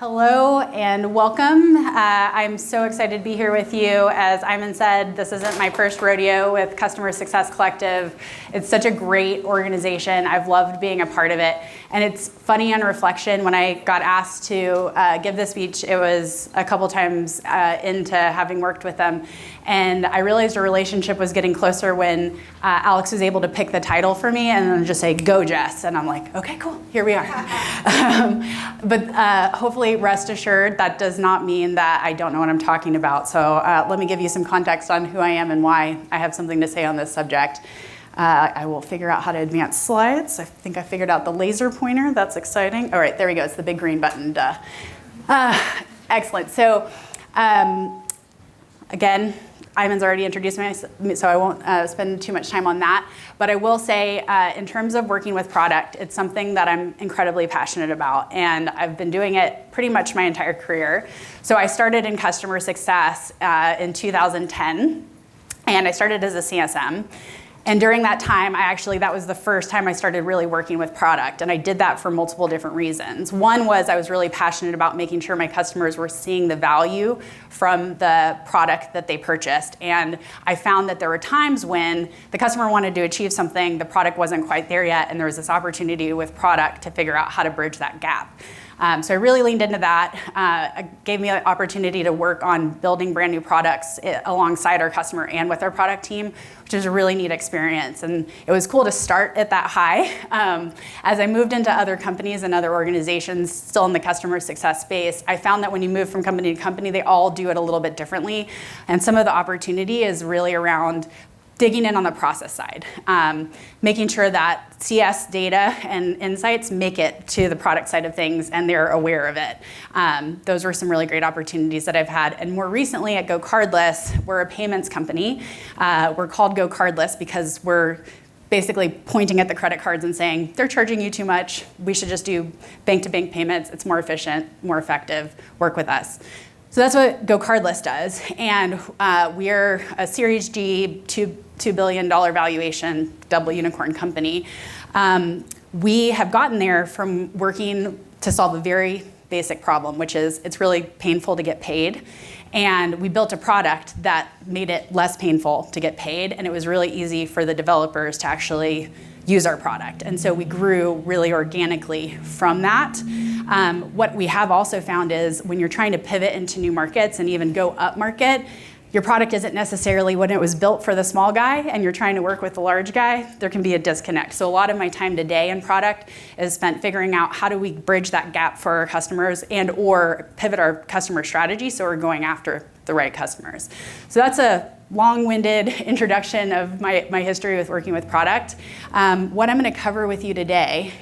Hello and welcome. I'm so excited to be here with you. As Iman said, this isn't my first rodeo with Customer Success Collective. It's such a great organization. I've loved being a part of it. And it's funny on reflection, when I got asked to give this speech, it was a couple times into having worked with them. And I realized our relationship was getting closer when Alex was able to pick the title for me and then just say, "Go Jess." And I'm like, okay, cool, here we are. But hopefully rest assured, that does not mean that I don't know what I'm talking about. So let me give you some context on who I am and why I have something to say on this subject. I will figure out how to advance slides. I think I figured out the laser pointer. That's exciting. All right, there we go. It's the big green button. Duh. Excellent. So again, Iman's already introduced me, so I won't spend too much time on that. But I will say, in terms of working with product, it's something that I'm incredibly passionate about. And I've been doing it pretty much my entire career. So I started in customer success in 2010, and I started as a CSM. And during that time, that was the first time I started really working with product. And I did that for multiple different reasons. One was I was really passionate about making sure my customers were seeing the value from the product that they purchased. And I found that there were times when the customer wanted to achieve something, the product wasn't quite there yet, and there was this opportunity with product to figure out how to bridge that gap. So I really leaned into that. It gave me an opportunity to work on building brand new products alongside our customer and with our product team, which is a really neat experience. And it was cool to start at that high. As I moved into other companies and other organizations still in the customer success space, I found that when you move from company to company, they all do it a little bit differently. And some of the opportunity is really around digging in on the process side, making sure that CS data and insights make it to the product side of things and they're aware of it. Those were some really great opportunities that I've had. And more recently at Go Cardless, we're a payments company. We're called Go Cardless because we're basically pointing at the credit cards and saying, they're charging you too much. We should just do bank-to-bank payments. It's more efficient, more effective. Work with us. So that's what Go Cardless does. And we're a Series G, $2 billion valuation, double unicorn company. We have gotten there from working to solve a very basic problem, which is it's really painful to get paid. And we built a product that made it less painful to get paid. And it was really easy for the developers to actually use our product. And so we grew really organically from that. What we have also found is when you're trying to pivot into new markets and even go up market, your product isn't necessarily when it was built for the small guy and you're trying to work with the large guy, there can be a disconnect. So a lot of my time today in product is spent figuring out how do we bridge that gap for our customers and or pivot our customer strategy so we're going after the right customers. So that's a long-winded introduction of my history with working with product. What I'm going to cover with you today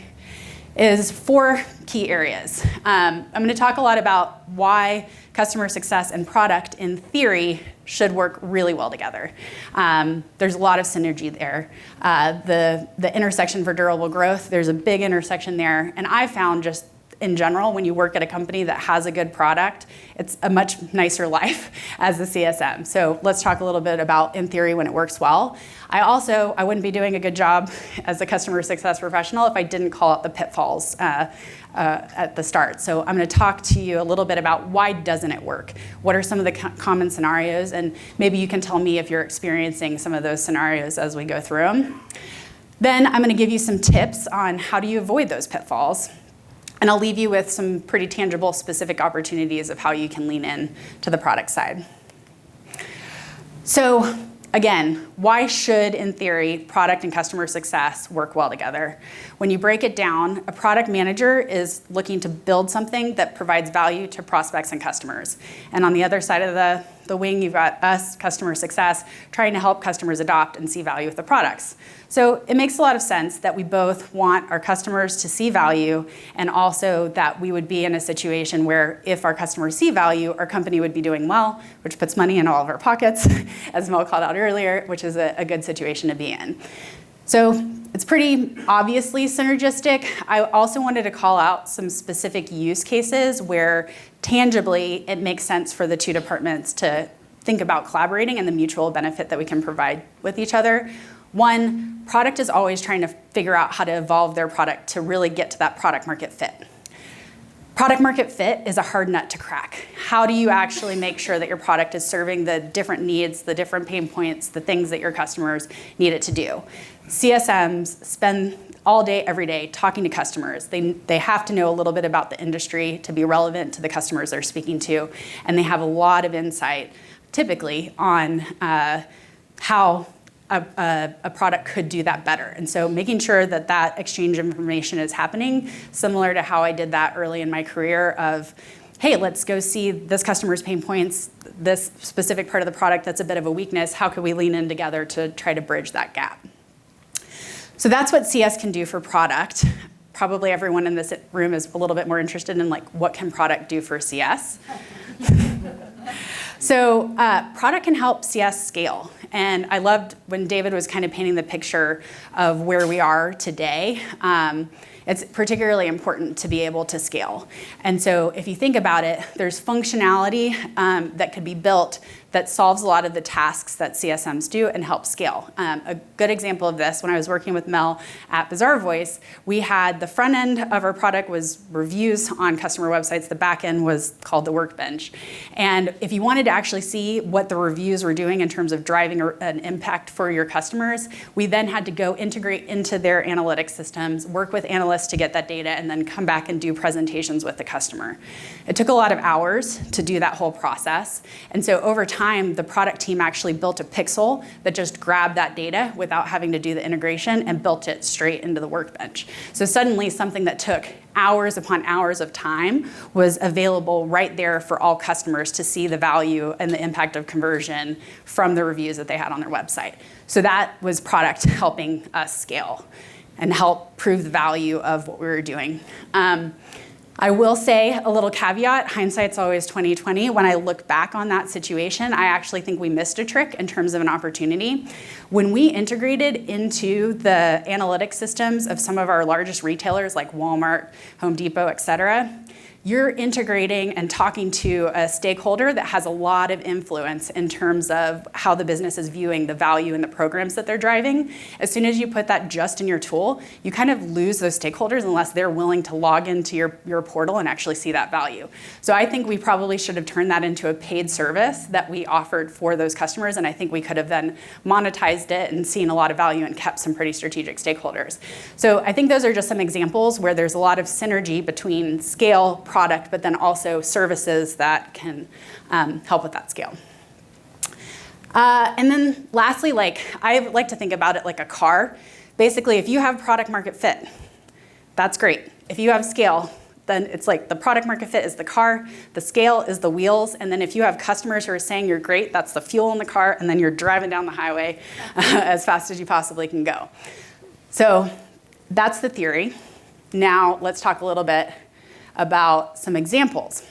is 4 key areas. I'm going to talk a lot about why customer success and product, in theory, should work really well together. There's a lot of synergy there. The intersection for durable growth, there's a big intersection there. And I found just in general, when you work at a company that has a good product, it's a much nicer life as a CSM. So let's talk a little bit about, in theory, when it works well. I wouldn't be doing a good job as a customer success professional if I didn't call out the pitfalls at the start. So I'm going to talk to you a little bit about why doesn't it work? What are some of the common scenarios? And maybe you can tell me if you're experiencing some of those scenarios as we go through them. Then I'm going to give you some tips on how do you avoid those pitfalls. And I'll leave you with some pretty tangible, specific opportunities of how you can lean in to the product side. So again, why should, in theory, product and customer success work well together? When you break it down, a product manager is looking to build something that provides value to prospects and customers. And on the other side of the wing, you've got us, customer success, trying to help customers adopt and see value with the products. So it makes a lot of sense that we both want our customers to see value and also that we would be in a situation where if our customers see value, our company would be doing well, which puts money in all of our pockets, as Mel called out earlier, which is a good situation to be in. So it's pretty obviously synergistic. I also wanted to call out some specific use cases where tangibly it makes sense for the two departments to think about collaborating and the mutual benefit that we can provide with each other. One, product is always trying to figure out how to evolve their product to really get to that product market fit. Product market fit is a hard nut to crack. How do you actually make sure that your product is serving the different needs, the different pain points, the things that your customers need it to do? CSMs spend all day, every day talking to customers. They have to know a little bit about the industry to be relevant to the customers they're speaking to, and they have a lot of insight, typically, on how a product could do that better. And so making sure that that exchange of information is happening, similar to how I did that early in my career of, hey, let's go see this customer's pain points, this specific part of the product that's a bit of a weakness, how could we lean in together to try to bridge that gap? So that's what CS can do for product. Probably everyone in this room is a little bit more interested in like, what can product do for CS? So product can help CS scale. And I loved when David was kind of painting the picture of where we are today. It's particularly important to be able to scale. And so if you think about it, there's functionality that could be built that solves a lot of the tasks that CSMs do and helps scale. A good example of this, when I was working with Mel at Bazaar Voice, we had the front end of our product was reviews on customer websites. The back end was called the workbench. And if you wanted to actually see what the reviews were doing in terms of driving an impact for your customers, we then had to go integrate into their analytics systems, work with analysts to get that data, and then come back and do presentations with the customer. It took a lot of hours to do that whole process. And so over time, the product team actually built a pixel that just grabbed that data without having to do the integration and built it straight into the workbench. So suddenly something that took hours upon hours of time was available right there for all customers to see the value and the impact of conversion from the reviews that they had on their website. So that was product helping us scale and help prove the value of what we were doing. I will say a little caveat, hindsight's always 20/20. When I look back on that situation, I actually think we missed a trick in terms of an opportunity. When we integrated into the analytics systems of some of our largest retailers like Walmart, Home Depot, et cetera, you're integrating and talking to a stakeholder that has a lot of influence in terms of how the business is viewing the value in the programs that they're driving. As soon as you put that just in your tool, you kind of lose those stakeholders unless they're willing to log into your portal and actually see that value. So I think we probably should have turned that into a paid service that we offered for those customers, and I think we could have then monetized it and seen a lot of value and kept some pretty strategic stakeholders. So I think those are just some examples where there's a lot of synergy between scale, product, but then also services that can help with that scale. And then lastly, I like to think about it like a car. Basically, if you have product market fit, that's great. If you have scale, then it's like the product market fit is the car, the scale is the wheels, and then if you have customers who are saying you're great, that's the fuel in the car, and then you're driving down the highway as fast as you possibly can go. So that's the theory. Now let's talk a little bit about some examples.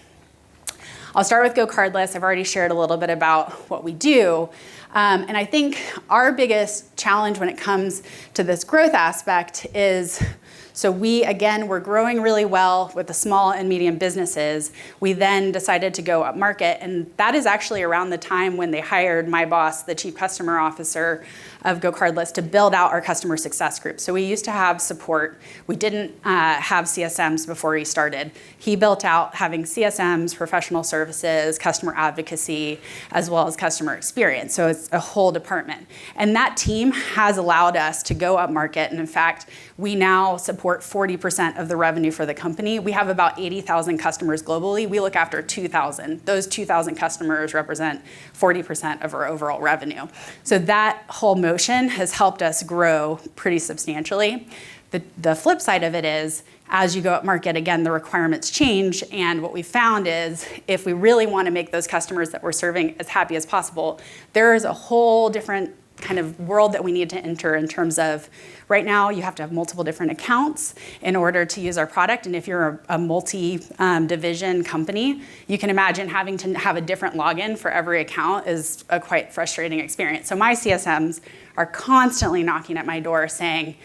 I'll start with Go Cardless. I've already shared a little bit about what we do. And I think our biggest challenge when it comes to this growth aspect is, so we're growing really well with the small and medium businesses. We then decided to go up market, and that is actually around the time when they hired my boss, the chief customer officer of Go Cardless, to build out our customer success group. So we used to have support. We didn't have CSMs before he started. He built out having CSMs, professional services, customer advocacy, as well as customer experience. So it's a whole department. And that team has allowed us to go up market. And in fact, we now support 40% of the revenue for the company. We have about 80,000 customers globally. We look after 2,000. Those 2,000 customers represent 40% of our overall revenue. So that whole motion has helped us grow pretty substantially. The flip side of it is, as you go up market, again, the requirements change. And what we found is, if we really want to make those customers that we're serving as happy as possible, there is a whole different kind of world that we need to enter in terms of, right now you have to have multiple different accounts in order to use our product. And if you're a multi-division company, you can imagine having to have a different login for every account is a quite frustrating experience. So my CSMs are constantly knocking at my door saying,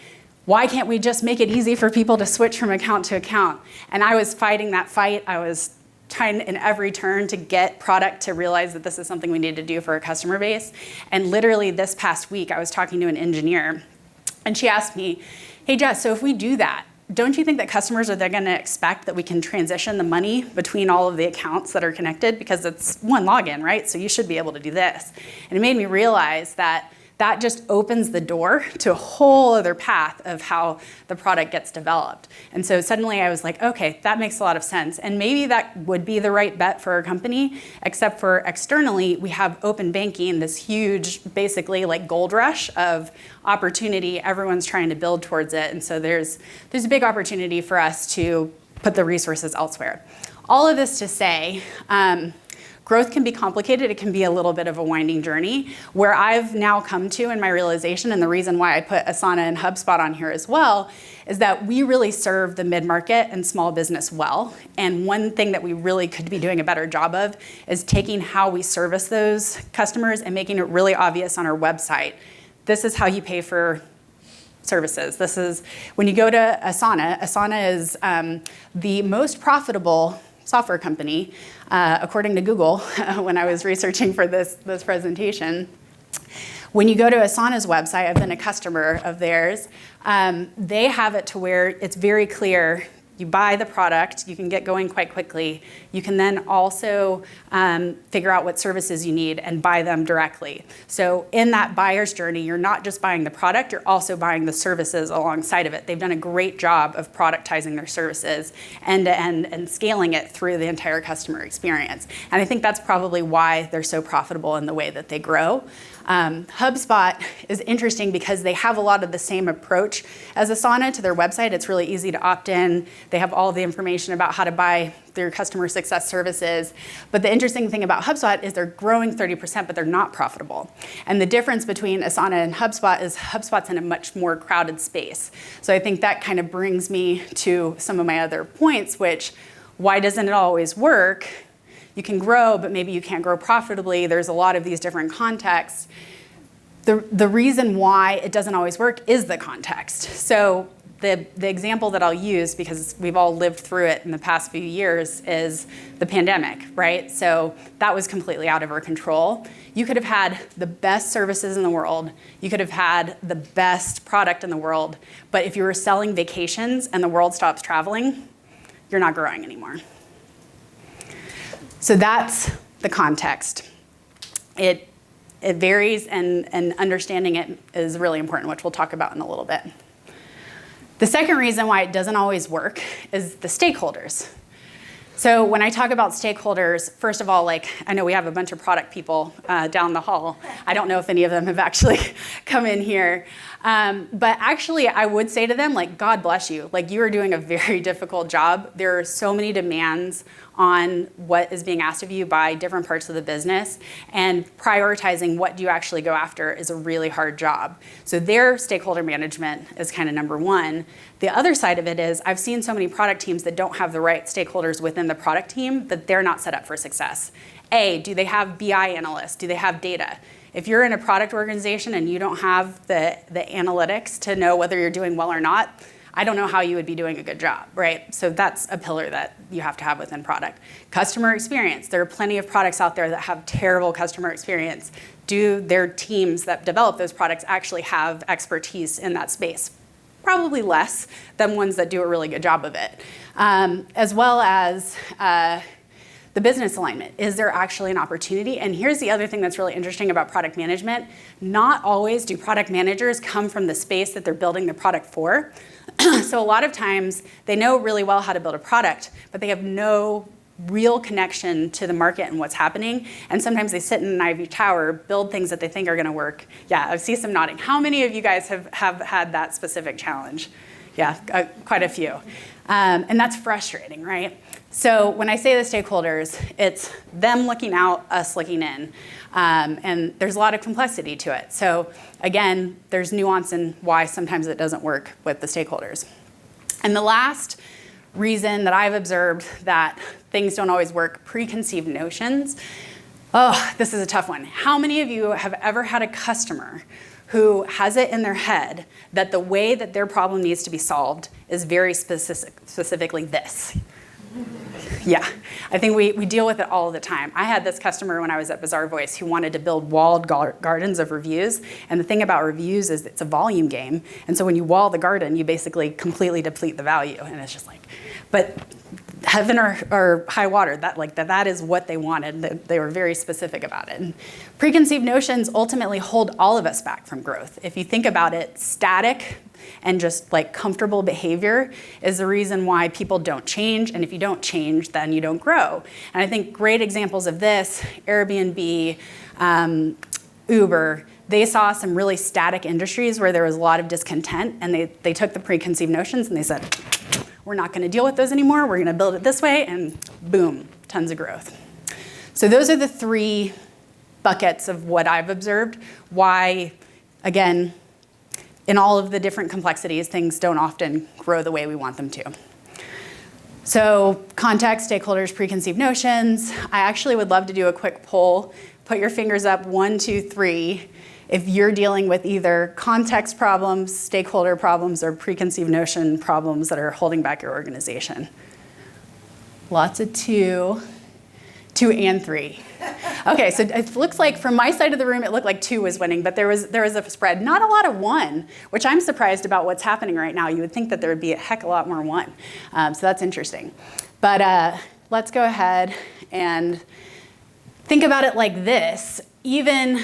why can't we just make it easy for people to switch from account to account? And I was fighting that fight. I was trying in every turn to get product to realize that this is something we need to do for our customer base. And literally this past week, I was talking to an engineer, and she asked me, hey Jess, so if we do that, don't you think that customers are going to expect that we can transition the money between all of the accounts that are connected? Because it's one login, right? So you should be able to do this. And it made me realize that that just opens the door to a whole other path of how the product gets developed. And so suddenly I was like, okay, that makes a lot of sense. And maybe that would be the right bet for our company, except for externally, we have open banking, this huge, basically like gold rush of opportunity. Everyone's trying to build towards it. And so there's a big opportunity for us to put the resources elsewhere. All of this to say, growth can be complicated. It can be a little bit of a winding journey. Where I've now come to in my realization, and the reason why I put Asana and HubSpot on here as well, is that we really serve the mid-market and small business well. And one thing that we really could be doing a better job of is taking how we service those customers and making it really obvious on our website. This is how you pay for services. This is, when you go to Asana, Asana is the most profitable software company, according to Google, when I was researching for this presentation. When you go to Asana's website, I've been a customer of theirs, they have it to where it's very clear. You buy the product, you can get going quite quickly. You can then also figure out what services you need and buy them directly. So in that buyer's journey, you're not just buying the product, you're also buying the services alongside of it. They've done a great job of productizing their services end to end and scaling it through the entire customer experience. And I think that's probably why they're so profitable in the way that they grow. HubSpot is interesting because they have a lot of the same approach as Asana to their website. It's really easy to opt in. They have all the information about how to buy their customer success services. But the interesting thing about HubSpot is they're growing 30%, but they're not profitable. And the difference between Asana and HubSpot is HubSpot's in a much more crowded space. So I think that kind of brings me to some of my other points, which, why doesn't it always work? You can grow, but maybe you can't grow profitably. There's a lot of these different contexts. The reason why it doesn't always work is the context. So the example that I'll use, because we've all lived through it in the past few years, is the pandemic, right? So that was completely out of our control. You could have had the best services in the world. You could have had the best product in the world. But if you were selling vacations and the world stops traveling, you're not growing anymore. So that's the context. It varies, and understanding it is really important, which we'll talk about in a little bit. The second reason why it doesn't always work is the stakeholders. So when I talk about stakeholders, first of all, like, I know we have a bunch of product people down the hall. I don't know if any of them have actually come in here. But actually, I would say to them, like, God bless you. Like, you are doing a very difficult job. There are so many demands on what is being asked of you by different parts of the business, and prioritizing what do you actually go after is a really hard job. So their stakeholder management is kind of number one. The other side of it is I've seen so many product teams that don't have the right stakeholders within the product team that they're not set up for success. Do they have BI analysts? Do they have data? If you're in a product organization and you don't have the analytics to know whether you're doing well or not, I don't know how you would be doing a good job, right? So that's a pillar that you have to have within product. Customer experience. There are plenty of products out there that have terrible customer experience. Do their teams that develop those products actually have expertise in that space? Probably less than ones that do a really good job of it. As well as the business alignment. Is there actually an opportunity? And here's the other thing that's really interesting about product management. Not always do product managers come from the space that they're building the product for. So a lot of times they know really well how to build a product, but they have no real connection to the market and what's happening. And sometimes they sit in an ivory tower, build things that they think are gonna work. Yeah, I see some nodding. How many of you guys have had that specific challenge? Yeah, quite a few. And that's frustrating, right? So when I say the stakeholders, it's them looking out, us looking in. And there's a lot of complexity to it. So again, there's nuance in why sometimes it doesn't work with the stakeholders. And the last reason that I've observed that things don't always work, preconceived notions. Oh, this is a tough one. How many of you have ever had a customer who has it in their head that the way that their problem needs to be solved is very specifically this? Yeah, I think we deal with it all the time. I had this customer when I was at Bazaar Voice who wanted to build walled gardens of reviews. And the thing about reviews is it's a volume game. And so when you wall the garden, you basically completely deplete the value. And it's just like, but heaven or high water, that is what they wanted. They were very specific about it. And preconceived notions ultimately hold all of us back from growth. If you think about it, static and just like comfortable behavior is the reason why people don't change. And if you don't change, then you don't grow. And I think great examples of this, Airbnb, Uber, they saw some really static industries where there was a lot of discontent, and they took the preconceived notions and they said, we're not going to deal with those anymore. We're going to build it this way, and boom, tons of growth. So those are the 3 buckets of what I've observed. Why, again, in all of the different complexities, things don't often grow the way we want them to. So context, stakeholders, preconceived notions. I actually would love to do a quick poll. Put your fingers up, 1, 2, 3. If you're dealing with either context problems, stakeholder problems, or preconceived notion problems that are holding back your organization. Lots of 2 and 3. Okay, so it looks like from my side of the room, it looked like 2 was winning, but there was a spread. Not a lot of 1, which I'm surprised about what's happening right now. You would think that there would be a heck of a lot more 1. So that's interesting. But let's go ahead and think about it like this. Even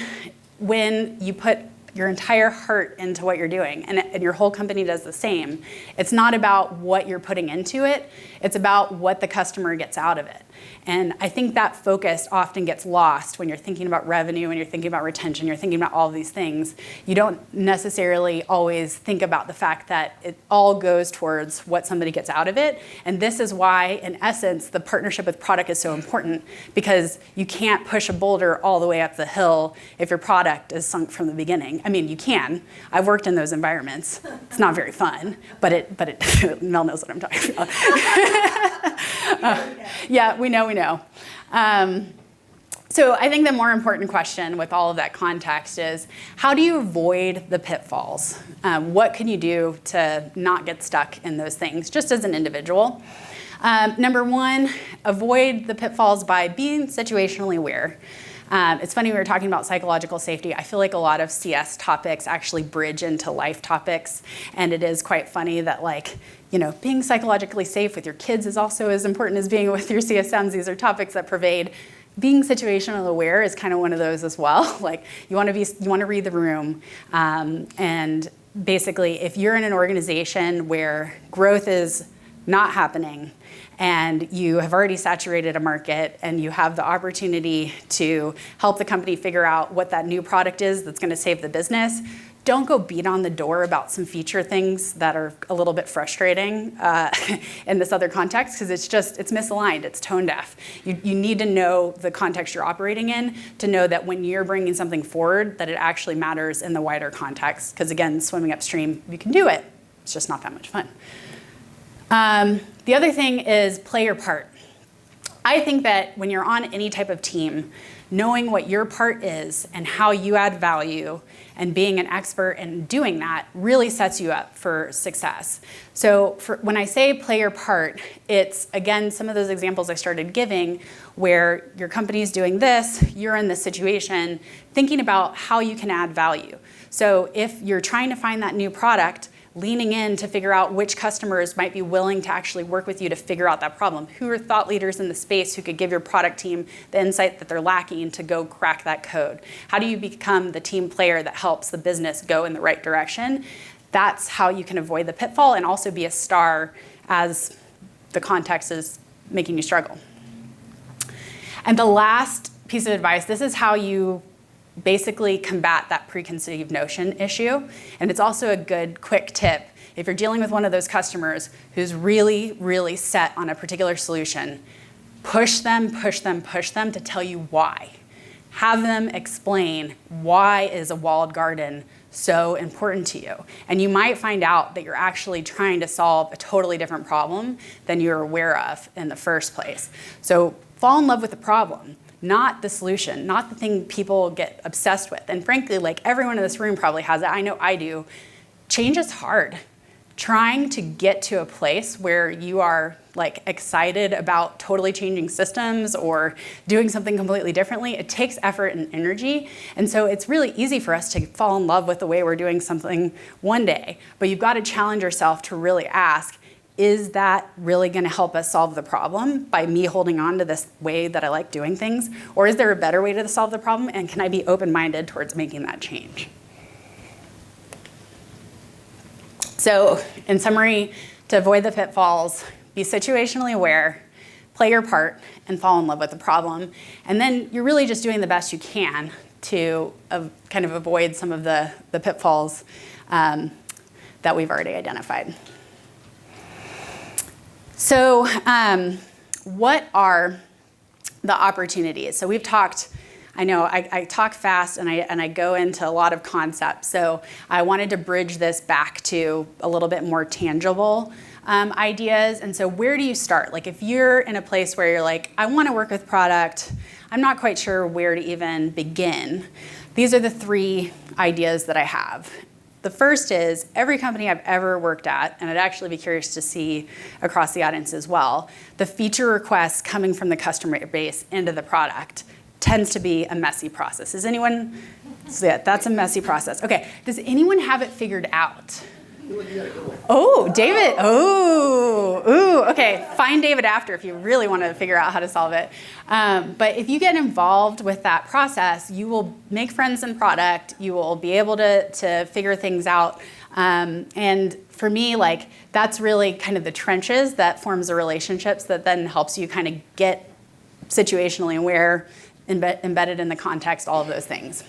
when you put your entire heart into what you're doing, and your whole company does the same, it's not about what you're putting into it, it's about what the customer gets out of it. And I think that focus often gets lost when you're thinking about revenue, when you're thinking about retention, you're thinking about all of these things. You don't necessarily always think about the fact that it all goes towards what somebody gets out of it. And this is why, in essence, the partnership with product is so important, because you can't push a boulder all the way up the hill if your product is sunk from the beginning. I mean, you can. I've worked in those environments. It's not very fun, but Mel knows what I'm talking about. Yeah, we know. So I think the more important question with all of that context is, how do you avoid the pitfalls? What can you do to not get stuck in those things, just as an individual? Number 1, avoid the pitfalls by being situationally aware. It's funny, we were talking about psychological safety. I feel like a lot of CS topics actually bridge into life topics. And it is quite funny that, like, being psychologically safe with your kids is also as important as being with your CSMs. These are topics that pervade. Being situational aware is kind of one of those as well. Like, you want to read the room. And basically, if you're in an organization where growth is not happening, and you have already saturated a market, and you have the opportunity to help the company figure out what that new product is that's going to save the business, don't go beat on the door about some feature things that are a little bit frustrating in this other context, because it's misaligned, it's tone deaf. You need to know the context you're operating in to know that when you're bringing something forward, that it actually matters in the wider context. Because again, swimming upstream, you can do it. It's just not that much fun. The other thing is play your part. I think that when you're on any type of team, knowing what your part is and how you add value and being an expert in doing that really sets you up for success. So when I say play your part, it's, again, some of those examples I started giving where your company's doing this, you're in this situation, thinking about how you can add value. So if you're trying to find that new product, leaning in to figure out which customers might be willing to actually work with you to figure out that problem. Who are thought leaders in the space who could give your product team the insight that they're lacking to go crack that code? How do you become the team player that helps the business go in the right direction? That's how you can avoid the pitfall and also be a star as the context is making you struggle. And the last piece of advice, this is how you basically combat that preconceived notion issue. And it's also a good quick tip. If you're dealing with one of those customers who's really, really set on a particular solution, push them to tell you why. Have them explain why is a walled garden so important to you. And you might find out that you're actually trying to solve a totally different problem than you're aware of in the first place. So fall in love with the problem, not the solution, not the thing people get obsessed with. And frankly, like everyone in this room probably has it. I know I do. Change is hard. trying to get to a place where you are like excited about totally changing systems or doing something completely differently, it takes effort and energy. And so it's really easy for us to fall in love with the way we're doing something one day. But you've got to challenge yourself to really ask, is that really going to help us solve the problem by me holding on to this way that I like doing things? Or is there a better way to solve the problem? And can I be open-minded towards making that change? So in summary, to avoid the pitfalls, be situationally aware, play your part, and fall in love with the problem. And then you're really just doing the best you can to kind of avoid some of the pitfalls that we've already identified. So what are the opportunities? So we've talked, I know I talk fast and I go into a lot of concepts. So I wanted to bridge this back to a little bit more tangible ideas. And so where do you start? Like if you're in a place where you're like, I want to work with product, I'm not quite sure where to even begin. These are the 3 ideas that I have. The first is every company I've ever worked at, and I'd actually be curious to see across the audience as well, the feature requests coming from the customer base into the product tends to be a messy process. Is anyone, yeah, that's a messy process. Okay, does anyone have it figured out? Oh, David, okay, find David after if you really want to figure out how to solve it. But if you get involved with that process, you will make friends in product, you will be able to figure things out. And for me, like, that's really kind of the trenches that forms the relationships that then helps you kind of get situationally aware, embedded in the context, all of those things.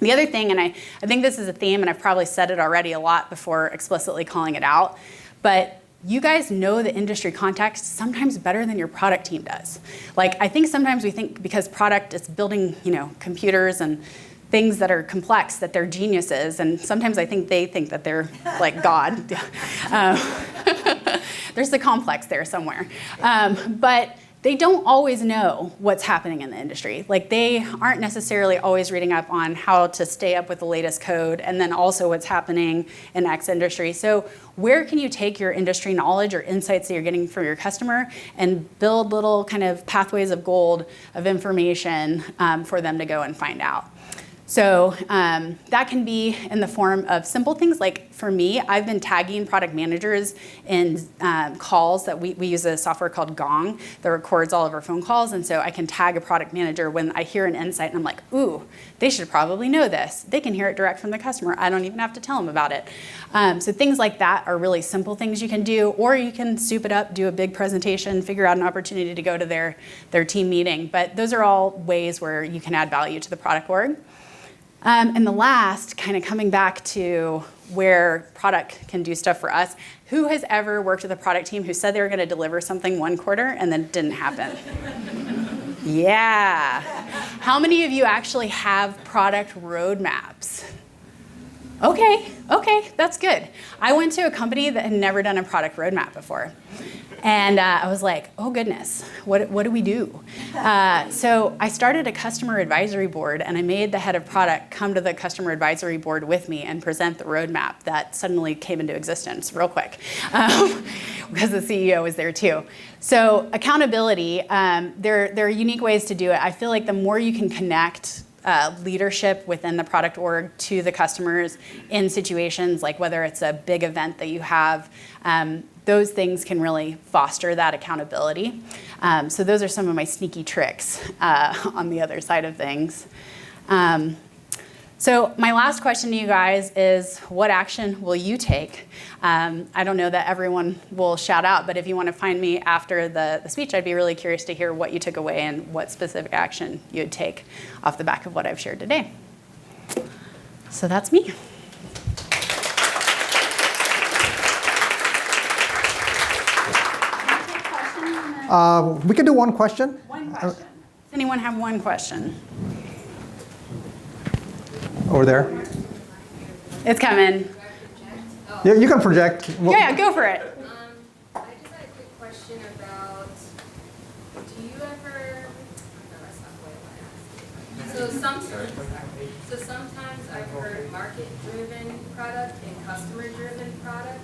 The other thing, and I think this is a theme, and I've probably said it already a lot before explicitly calling it out, but you guys know the industry context sometimes better than your product team does. Like, I think sometimes we think because product is building, computers and things that are complex, that they're geniuses, and sometimes I think they think that they're like God. There's the complex there somewhere. But they don't always know what's happening in the industry. Like, they aren't necessarily always reading up on how to stay up with the latest code and then also what's happening in X industry. So where can you take your industry knowledge or insights that you're getting from your customer and build little kind of pathways of gold of information for them to go and find out? So that can be in the form of simple things. Like for me, I've been tagging product managers in calls that we use a software called Gong that records all of our phone calls. And so I can tag a product manager when I hear an insight and I'm like, ooh, they should probably know this. They can hear it direct from the customer. I don't even have to tell them about it. So things like that are really simple things you can do, or you can soup it up, do a big presentation, figure out an opportunity to go to their team meeting. But those are all ways where you can add value to the product org. And the last, kind of coming back to where product can do stuff for us, who has ever worked with a product team who said they were going to deliver something one quarter and then it didn't happen? Yeah. How many of you actually have product roadmaps? Okay, that's good. I went to a company that had never done a product roadmap before. And I was like, oh goodness, what do we do? So I started a customer advisory board, and I made the head of product come to the customer advisory board with me and present the roadmap that suddenly came into existence real quick, because the CEO was there too. So accountability, there are unique ways to do it. I feel like the more you can connect leadership within the product org to the customers in situations like whether it's a big event that you have, those things can really foster that accountability. So those are some of my sneaky tricks on the other side of things. So my last question to you guys is, what action will you take? I don't know that everyone will shout out, but if you want to find me after the speech, I'd be really curious to hear what you took away and what specific action you'd take off the back of what I've shared today. So that's me. We can do one question. One question. Does anyone have one question? Over there. It's coming. Yeah, you can project. Yeah, go for it. I just had a quick question about, do you ever, no, that's not what I want to ask. So sometimes I've heard market-driven product and customer-driven product.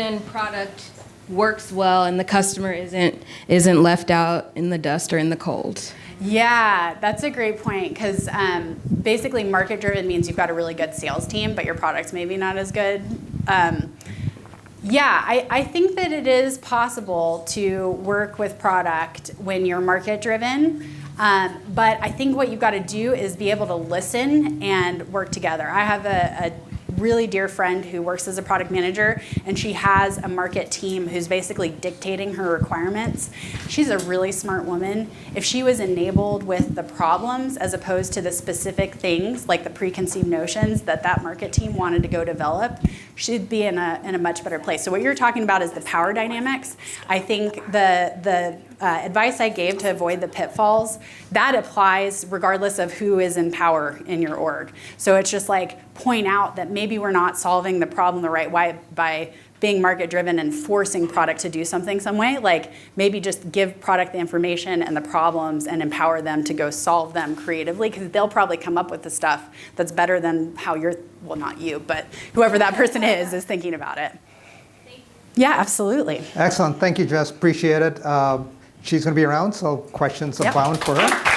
then product works well and the customer isn't left out in the dust or in the cold. Yeah, that's a great point because basically market-driven means you've got a really good sales team, but your product's maybe not as good. Yeah, I think that it is possible to work with product when you're market-driven, but I think what you've got to do is be able to listen and work together. I have a really dear friend who works as a product manager, and she has a market team who's basically dictating her requirements. She's a really smart woman. If she was enabled with the problems as opposed to the specific things, like the preconceived notions that market team wanted to go develop, she'd be in a much better place. So what you're talking about is the power dynamics. I think the advice I gave to avoid the pitfalls, that applies regardless of who is in power in your org. So it's just like point out that maybe we're not solving the problem the right way by being market driven and forcing product to do something some way. Like maybe just give product the information and the problems and empower them to go solve them creatively, because they'll probably come up with the stuff that's better than how you're, well, not you, but whoever that person is thinking about it. Thank you. Yeah, absolutely. Excellent. Thank you, Jess. Appreciate it. She's going to be around, so questions abound for her.